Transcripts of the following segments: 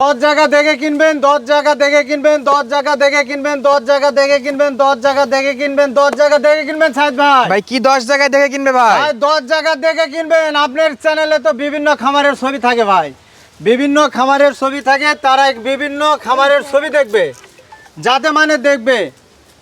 10 জায়গা দেখে কিনবেন, 10 জায়গা দেখে কিনবেন, 10 জায়গা দেখে কিনবেন, 10 জায়গা দেখে কিনবেন, 10 জায়গা দেখে কিনবেন, 10 জায়গা দেখে কিনবেন সাইদ ভাই। ভাই কি 10 জায়গায় দেখে কিনবে ভাই? ভাই 10 জায়গা দেখে কিনবেন। আপনার চ্যানেলে তো বিভিন্ন খামারের ছবি থাকে ভাই, বিভিন্ন খামারের ছবি থাকে, তারা বিভিন্ন খামারের ছবি দেখবে, যাতে মানে দেখবে,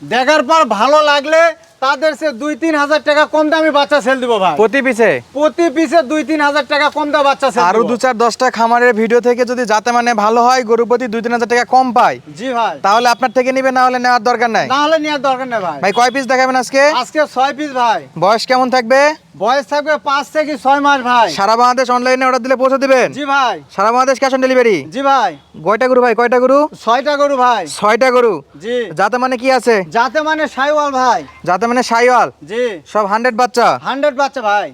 দেখার পর ভালো লাগলে তাদের সে 2-3 হাজার টাকা কম দামি বাচ্চা সেল দিব ভাই। প্রতি পিছে 2-3 হাজার টাকা কম দামি বাচ্চা সেল আরো 2-4-10টা খামারের ভিডিও থেকে যদি যাতে মানে ভালো হয়, গরু প্রতি 2-3 হাজার টাকা কম পায়, জি ভাই, তাহলে আপনার থেকে নিবে, না হলে নেওয়ার দরকার নাই। না হলে নেওয়ার দরকার নেই ভাই। ভাই কয় পিস দেখাবেন আজকে? আজকে 6 পিস ভাই। বয়স কেমন থাকবে? বয়স থাকবে 5 থেকে 6 মাস ভাই। সারা বাংলাদেশ অনলাইনে অর্ডার দিলে পৌঁছে দিবেন? জি ভাই। সারা বাংলাদেশ ক্যাশ অন ডেলিভারি? জি ভাই। কয়টা গরু ভাই, কয়টা গরু? 6টা গরু ভাই। 6টা গরু। জি। যাতে মানে কি আছে? যাতে মানে সাইওয়াল ভাই। যাতে মানে সাইওয়াল। জি। সব 100 বাচ্চা? 100 বাচ্চা ভাই।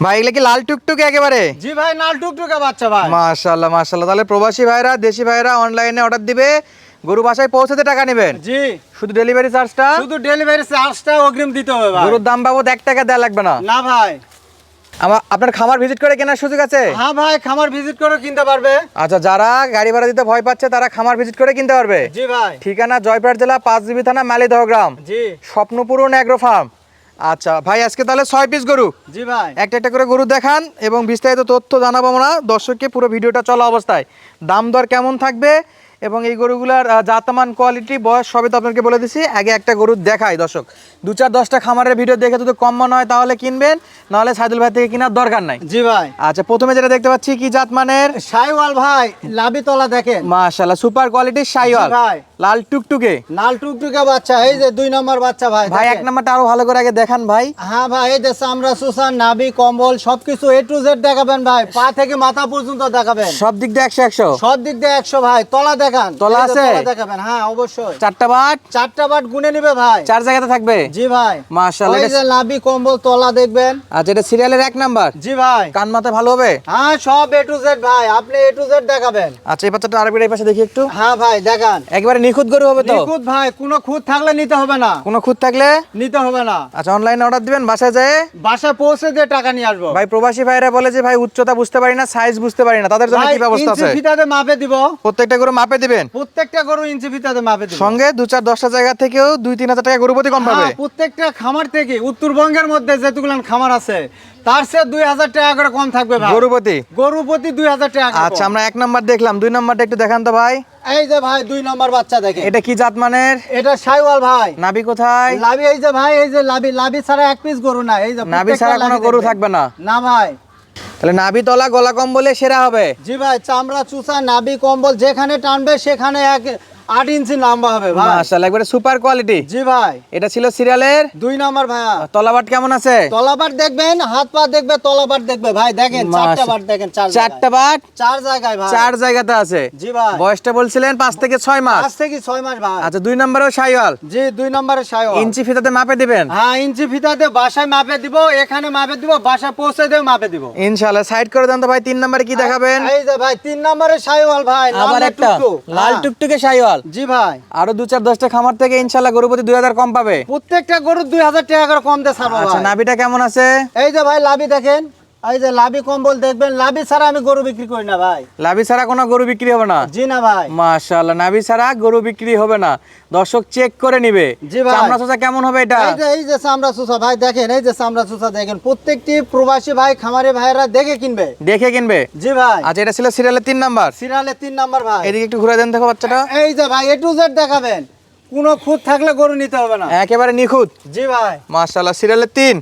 ভাই এগুলা কি লাল টুকটুকে একেবারে? জি ভাই, নাল টুকটুকে বাচ্চা ভাই। মাশাআল্লাহ মাশাআল্লাহ। তাহলে প্রবাসী ভাইরা, দেশি ভাইরা অনলাইনে অর্ডার দিবে, গরু বাসায় পৌঁছাতে টাকা নেবেন? জি। শুধু ডেলিভারি চার্জটা? শুধু ডেলিভারি চার্জটা অগ্রিম দিতে হবে ভাই। গরুর দাম বাবদ 1 টাকা দেওয়া লাগবে না? না ভাই। আপনার খামার ভিজিট করে কেনার সুযোগ আছে? হ্যাঁ ভাই, খামার ভিজিট করে কিনতে পারবে। আচ্ছা, যারা গাড়ি ভাড়া দিতে ভয় পাচ্ছে তারা খামার ভিজিট করে কিনতে পারবে? জি ভাই। ঠিকানা জয়পুরহাট জেলা 5GB থানা মালিদহ গ্রাম, জি। স্বপ্নপূরণ অ্যাগ্রো ফার্ম। আচ্ছা ভাই, আজকে তাহলে 6 পিস গরু, জি ভাই। একটা একটা করে গরু দেখান এবং বিস্তারিত তথ্য জানাবো আমরা দর্শককে পুরো ভিডিওটা চলা অবস্থায়। দাম দর কেমন থাকবে এবং এই গরুগুলার জাতমান, কোয়ালিটি, বয়স সবই তো আপনাকে বলে দিছি। আগে একটা গরু দেখাই দর্শক। 2-4-10টা খামারের ভিডিও দেখে যদি কম মনে হয় তাহলে কিনবেন, নাহলে সাইদুল ভাই থেকে কেনার দরকার নাই। জি ভাই। আচ্ছা, প্রথমে যেটা দেখতে পাচ্ছি কি জাত মানের? সাইওয়াল ভাই, লাভি তলা দেখেন। মাশাআল্লাহ, সুপার কোয়ালিটির সাইওয়াল, জি ভাই। লাল টুকটুকে। নাল টুকটুকে বাচ্চা, এই যে 2 নম্বর বাচ্চা ভাই। ভাই 1 দেখেন। নাম্বারটা আরো ভালো করে আগে দেখান ভাই। হ্যাঁ ভাই, এই যে চামড়া, সুসান, নাভি, কম্বল সবকিছু A to Z দেখাবেন ভাই, পা থেকে মাথা পর্যন্ত দেখাবেন। সব দিক দিয়ে 100-100? সব দিক দিয়ে 100 ভাই। তলা দেখান। তলা এই যে আছে? তলা দেখাবেন, হ্যাঁ অবশ্যই। 4টা বাট? 4টা বাট গুনে নিবে ভাই। 4 জায়গাতে থাকবে? জি ভাই। মাশাআল্লাহ। এই যে নাভি, কম্বল, তলা দেখবেন। আচ্ছা, এটা সিরিয়ালের 1 নাম্বার? জি ভাই। কান মাথা ভালো হবে? হ্যাঁ, সব A to Z ভাই, আপনি A to Z দেখাবেন। আচ্ছা, এই বাচ্চাটা আরবির এই পাশে দেখি একটু। হ্যাঁ ভাই, দেখান। একবারে নিখুঁত গরু হবে তো? নিখুঁত ভাই, কোনো খুঁত থাকলে নিতে হবে না। কোনো খুঁত থাকলে নিতে হবে না। আচ্ছা, অনলাইনে অর্ডার দিবেন, বাসায় যায় বাসায় পৌঁছে দিয়ে টাকা নিয়ে আসবো। ভাই প্রবাসী ভাইরা বলে যে ভাই উচ্চতা বুঝতে পারি না, সাইজ বুঝতে পারি না, তাদের জন্য ভাই, কি ব্যবস্থা ইঞ্চি আছে? ফিতাতে মাপে দিব। প্রত্যেকটা গরু মাপে দিবেন? প্রত্যেকটা গরু ইঞ্চি ফিতাতে মাপে দিব। সঙ্গে 2-4-10টা জায়গা থেকেও 2-3 হাজার টাকা গরু প্রতি কম পাবে? হ্যাঁ, প্রত্যেকটা খামার থেকে, উত্তরবঙ্গের মধ্যে যেটুকুলান খামার আছে তার সে 2000 টাকা করে কম থাকবে ভাই। গরু প্রতি? গরু প্রতি 2000 টাকা করে আচ্ছা, কম। আমরা 1 নাম্বার দেখলাম, 2 নাম্বারটা একটু দেখান তো ভাই। এই যে ভাই 2 নম্বর বাচ্চা দেখেন। এটা কি জাত মানের? এটা সাইওয়াল ভাই। নাভি কোথায়? লাভি, এই যে ভাই, এই যে লাভি, লাভি ছাড়া এক পিস গরু না। এই যে নাভি ছাড়া কোনো গরু থাকবে না? না ভাই। তাহলে নাভি তলা গলা কম্বলে সেরা হবে? জি ভাই, চামড়া, চুষা, নাভি, কম্বল যেখানে টানবে সেখানে 8 ইঞ্চি লম্বা হবে ভাই। মাশাআল্লাহ, একবারে সুপার কোয়ালিটি। জি ভাই। এটা ছিল সিরিয়ালের 2 নম্বর ভাইয়া। তলাবাট কেমন আছে? তলাবার দেখবেন, হাত পা দেখবে, তলাবার দেখবে ভাই। দেখেন 4টা বাট দেখেন, 4টা বাট 4 জায়গায় ভাই। 4 জায়গাতে আছে? জি ভাই। বয়সটা বলছিলেন 5 থেকে 6 মাস? 5 থেকে 6 মাস ভাই। আচ্ছা, 2 নম্বরেও সাইওয়াল? জি, 2 নম্বরে সাইওয়াল। ইঞ্চি ফিতাতে মাপে দিবেন? হ্যাঁ, ইঞ্চি ফিতাতে বাসায় মাপে দিব, এখানে মাপে দিব, বাসায় পৌঁছে দিয়ে মাপে দিব ইনশাআল্লাহ। সাইড করে দেন তো ভাই। 3 নম্বরে কি দেখাবেন? এই যে ভাই 3 নম্বরে সাইওয়াল ভাই, আবার লাল একটা টুকটুক। লাল হ্যাঁ। টুকটুকে সাইওয়াল। জি ভাই। আরো 2-4-10টা খামার থেকে ইনশাআল্লাহ গরু প্রতি 2000 কম পাবে? প্রত্যেকটা গরু 2000 টাকা করে কম দিয়ে ছাড়বো আচ্ছা, ভাই। নাভিটা কেমন আছে? এই যে ভাই লাভি দেখেন, এই যে লাভি, কম্বল দেখবেন। লাভি ছাড়া আমি গরু বিক্রি করি না ভাই। নাভি ছাড়া কোনো গরু বিক্রি হবে না? জি না ভাই। মাশাআল্লাহ, নাভি ছাড়া গরু বিক্রি হবে না, দর্শক চেক করে নিবে। জি ভাই। চামড়া চোচা কেমন হবে এটা? এই যে চামড়া চুষা ভাই দেখেন, এই যে চামড়া চুষা দেখেন। প্রত্যেকটি প্রবাসী ভাই, খামারি ভাইরা দেখে কিনবে। দেখে কিনবে? জি ভাই। আচ্ছা, এটা ছিল সিরিয়ালের 3 নাম্বার? সিরিয়ালে 3 নাম্বার ভাই। এদিকে একটু ঘুরে দেন দেখো বাচ্চাটা। এই যে ভাই A to Z দেখাবেন, কোনো খুঁত থাকলে গরু নিতে হবে না। একেবারে নিখুঁত। জি ভাই। মাশাআল্লাহ, সিরিয়ালের 3।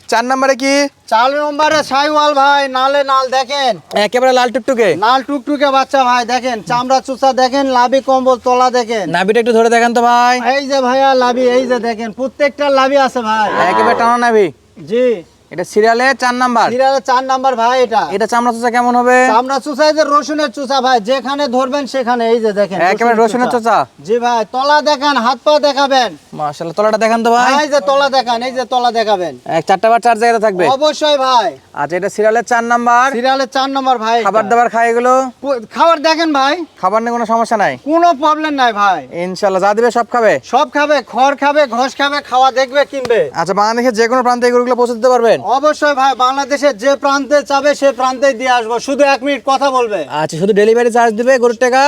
4 নম্বরে কি? 4 নম্বরে সাইওয়াল ভাই, নালে নাল দেখেন। একেবারে লাল টুকটুকে? নাল টুকটুকে বাচ্চা ভাই দেখেন, চামড়া চুষা দেখেন, লাভি, কম্বল, তলা দেখেন। নাভিটা একটু ধরে দেখান তো ভাই। এই যে ভাইয়া লাভি, এই যে দেখেন, প্রত্যেকটা লাভি আছে ভাই। একেবারে টানা নাভি। জি। এটা সিরিয়ালে 4 নাম্বার? সিরিয়ালে 4 নাম্বার ভাই। এটা চামড়া চোচা কেমন হবে? চামড়া চুষা, এই যে রসুনের চুষা ভাই, যেখানে ধরবেন সেখানে। এই যে দেখেন একেবারে রসুনের চোচা? জি ভাই। তলা দেখান, হাত পা দেখাবেন। মাশাআল্লাহ, তলাটা দেখান তো ভাই। এই যে তলা দেখান, এই যে তলা দেখাবেন। এক 4টা বার 4 জায়গাতে থাকবে অবশ্যই ভাই। আচ্ছা, এটা সিরিয়ালের 4 নাম্বার। সিরিয়ালের 4 নম্বর ভাই। খাবার দাবার খায় এগুলো? খাবার দেখেন ভাই, খাবার নিয়ে কোনো সমস্যা নাই, কোনো প্রবলেম নাই ভাই। ইনশাআল্লাহ যা দিবে সব খাবে। সব খাবে, খড় খাবে, ঘাস খাবে, খাওয়া দেখবে, কিনবে। আচ্ছা, বাংলাদেশের যে কোনো প্রান্তে এগুলো পৌঁছে দিতে পারবেন? অবশ্যই ভাই, বাংলাদেশের যে প্রান্তে চাবে সে প্রান্তে দিয়ে আসবো, শুধু 1 মিনিট কথা বলবে। আচ্ছা, শুধু ডেলিভারি চার্জ দিবে, গরুর টাকা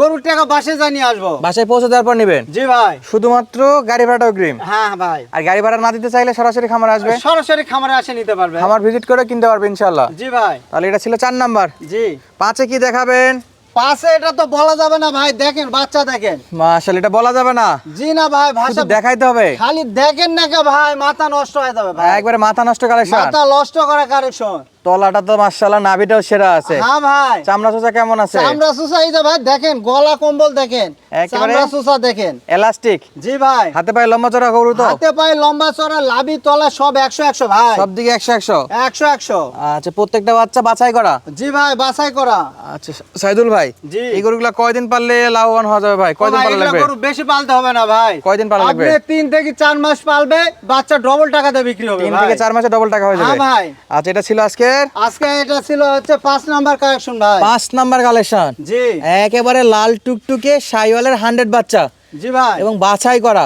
গরুর টাকা বাসে জানিয়ে আসবো। বাসায় পৌঁছে দেওয়ার পর নেবেন? জি ভাই। শুধুমাত্র গাড়ি ভাড়াটা অগ্রিম? হ্যাঁ ভাই। আর গাড়ি ভাড়া না দিতে চাইলে সরাসরি খামার আসবে? সরাসরি খামারে আসে নিতে পারবে, খামার ভিজিট করে কিনতে পারবে ইনশাআল্লাহ। জি ভাই। তাহলে এটা ছিল 4 নাম্বার। জি। 5-এ কি দেখাবেন? 5-এ এটা তো বলা যাবে না ভাই, দেখেন বাচ্চা দেখেন। মাশাআল্লাহ, এটা বলা যাবে না? জি না ভাই, ভাষা শুধু দেখাইতে হবে। খালি দেখেন না কে ভাই, মাথা নষ্ট হয়ে যাবে ভাই। একবারে মাথা নষ্ট কালেকশন। মাথা নষ্ট করা কারেকশন। তলাটা তো মাশাআল্লাহ, নাভিটাও সেরা আছে। হ্যাঁ ভাই। চামড়া চোচা কেমন আছে? চামড়া সুসা, এই যে ভাই দেখেন, গলা কম্বল দেখেন, একেবারে চামড়া সুসা দেখেন। এলাস্টিক। জি ভাই। হাতে পায়ে লম্বা চড়া গরু তো? হাতে পায়ে লম্বা চড়া, লাভি তলা সব 100 ভাই। সব দিকে 100 100। আচ্ছা, প্রত্যেকটা বাচ্চা বাছাই করা? জি ভাই, বাছাই করা। আচ্ছা সাইদুল ভাই, জি। এই গরুগুলা কয়দিন পাললে লাভবান হওয়া যাবে ভাই? কয়দিন ভাই, পালা এগুলা লাগবে? গরু বেশি পালতে হবে না ভাই। কয়দিন পালা লাগবে? আপনি 3 থেকে 4 মাস পালবে, বাচ্চা ডবল টাকাতে বিক্রি হবে 3 ভাই। থেকে 4 মাসে ডবল টাকা হয়ে যাবে? হ্যাঁ ভাই। আচ্ছা, এটা ছিল আজকের আজকে এটা ছিল হচ্ছে 5 নাম্বার কালেকশন ভাই। 5 নাম্বার কালেকশন। জি। একেবারে লাল টুকটুকে শাইওয়ালের 100 বাচ্চা জি ভাই। এবং বাছাই করা।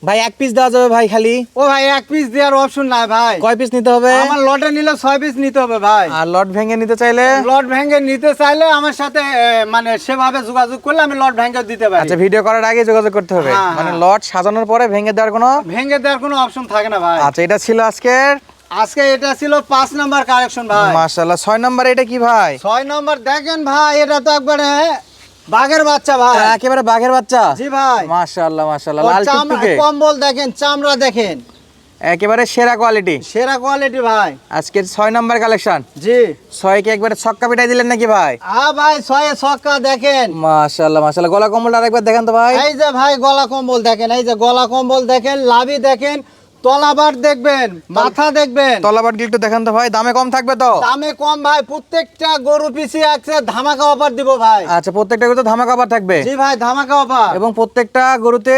ভাই 1 পিস দেওয়া যাবে ভাই খালি? ও ভাই, 1 পিস দেওয়ার অপশন নাই ভাই। কয় পিস নিতে হবে? আমার লটে নিলে 6 পিস নিতে হবে ভাই। আর লট ভেঙে নিতে চাইলে? লট ভেঙে নিতে চাইলে আমার সাথে মানে সেভাবে যোগাযোগ করলে আমি লট ভেঙে দিতে পারি। আচ্ছা, ভিডিও করার আগে যোগাযোগ করতে হবে? হ্যাঁ, মানে হ্যাঁ। লট সাজানোর পরে ভেঙে দেওয়ার কোনো? ভেঙে দেওয়ার কোনো অপশন থাকে না ভাই। আচ্ছা, এটা ছিল আজকের। আজকে এটা ছিল 5 নাম্বার কালেকশন ভাই। মাশাআল্লাহ, 6 নাম্বারে এটা কি ভাই? 6 নাম্বার দেখেন ভাই, এটা তো একবারে বাঘের বাচ্চা ভাই। একেবারে বাঘের বাচ্চা? জি ভাই। মাশাআল্লাহ মাশাআল্লাহ, ওর লাল চামড়া, টুকটুকে, কম্বল দেখেন, চামড়া দেখেন, একেবারে সেরা কোয়ালিটি, সেরা কোয়ালিটি ভাই। আজকের 6 নাম্বার কালেকশন। জি। 6 কে একবারে ছক্কা পিটাই দিলেন নাকি ভাই? ভাই 6-এ ছক্কা দেখেন। মাশাআল্লাহ মাশাআল্লাহ, গলা কম্বলটা আরেকবার দেখান তো ভাই। এই যে ভাই গলা কম্বল দেখেন, এই যে গলা কম্বল দেখেন, লাভি দেখেন, তলাবার দেখবেন, মাথা দেখবেন। তলাবাট একটু দেখান তো ভাই, দামে কম থাকবে তো? দামে কম ভাই, প্রত্যেকটা গরু পিছে আছে ধামাকা অফার দিব ভাই। আচ্ছা, প্রত্যেকটা গরুতে ধামাকা অফার থাকবে? জি ভাই, ধামাকা অফার। এবং প্রত্যেকটা গরুতে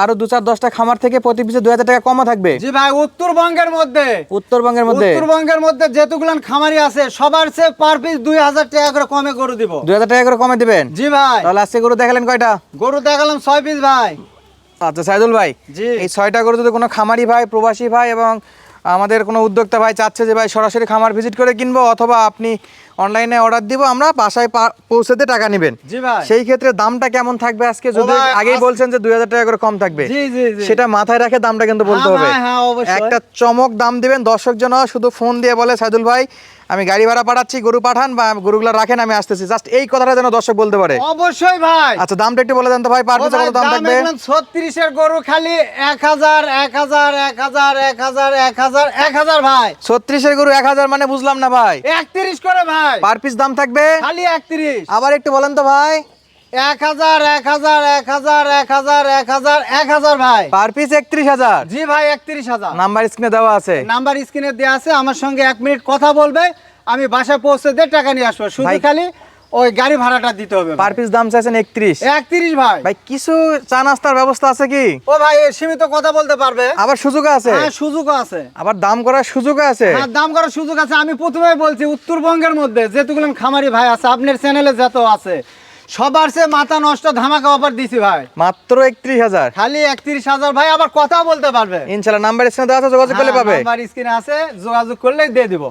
আরো 2-4-10টা খামার থেকে প্রতি পিছে 2000 টাকা কমও থাকবে? জি ভাই, উত্তরবঙ্গের মধ্যে, উত্তরবঙ্গের মধ্যে? উত্তরবঙ্গের মধ্যে যেতুগুলান খামারি আছে সবার চেয়ে পার পিস 2000 টাকা করে কমে গরু দিব। 2000 টাকা করে কমে দিবেন? জি ভাই। তাহলে আজকে গরু দেখালেন কয়টা? গরু দেখালাম 6 পিস ভাই। আচ্ছা সাইদুল ভাই, জি। এই 6টা গরু যদি কোনো খামারি ভাই, প্রবাসী ভাই এবং আমাদের কোনো উদ্যোক্তা ভাই চাচ্ছে যে ভাই সরাসরি খামার ভিজিট করে কিনবো, অথবা আপনি অনলাইনে অর্ডার দিব, আমরা বাসায় পৌঁছাতে টাকা নেবেন, জি ভাই। সেই ক্ষেত্রে দামটা কেমন থাকবে আজকে? যদি ভাই, আগেই বলছেন যে 2000 টাকা করে কম থাকবে, জি জি জি। সেটা মাথায় রাখে দামটা কিন্তু বলতে হ্যাঁ হবে। ভাই, হ্যাঁ অবশ্যই। একটা চমক দাম দিবেন, দর্শক জন শুধু ফোন দিয়ে বলে সাইদুল ভাই আমি গাড়ি ভাড়া পাঠাচ্ছি, গরু পাঠান বা গরুগুলো রাখেন, আমি আসতেছি, জাস্ট এই কথাটা যেন দর্শক বলতে পারে। অবশ্যই ভাই। আচ্ছা, দামটা একটু বলে দেন তো ভাই, পার ও পিছে ভাই, কত দাম থাকবে? 36-এর গরু খালি 1000 ভাই। 36-এর গরু 1000 মানে বুঝলাম না ভাই। 31 করে ভাই। পার পিস দাম থাকবে? খালি 31। আবার একটু বলেন তো ভাই। 1000 ভাই। Per piece 31000? জি ভাই, 31,000। নাম্বার স্ক্রিনে দেওয়া আছে? নাম্বার স্ক্রিনে দেওয়া আছে, আমার সঙ্গে 1 মিনিট কথা বলবে, আমি বাসায় পৌঁছে দিয়ে টাকা নিয়ে আসবো, শুধু ভাই, খালি ওই গাড়ি ভাড়াটা দিতে হবে। পার পিস দাম চাইছেন 31? 31 ভাই। ভাই কিছু চা নাস্তার ব্যবস্থা আছে কি? ও ভাই, সীমিত কথা বলতে পারবে। আবার সুযোগ আছে? হ্যাঁ, সুযোগ আছে। আবার দাম করার সুযোগ আছে? হ্যাঁ, দাম করার সুযোগ আছে। আমি প্রথমেই বলছি, উত্তরবঙ্গের মধ্যে যেতুগুলো খামারি ভাই আছে, আপনার চ্যানেলে যত আছে, সবার চেয়ে মাথা নষ্ট ধামাকা অফার দিছি ভাই। মাত্র 31,000? খালি 31,000 ভাই, আবার কথা বলতে পারবে। ইনশাআল্লাহ নাম্বার স্ক্রিনে দেওয়া আছে, যোগাযোগ করলে পাবে। নাম্বার স্ক্রিনে আছে, যোগাযোগ করলেই দিয়ে দিব।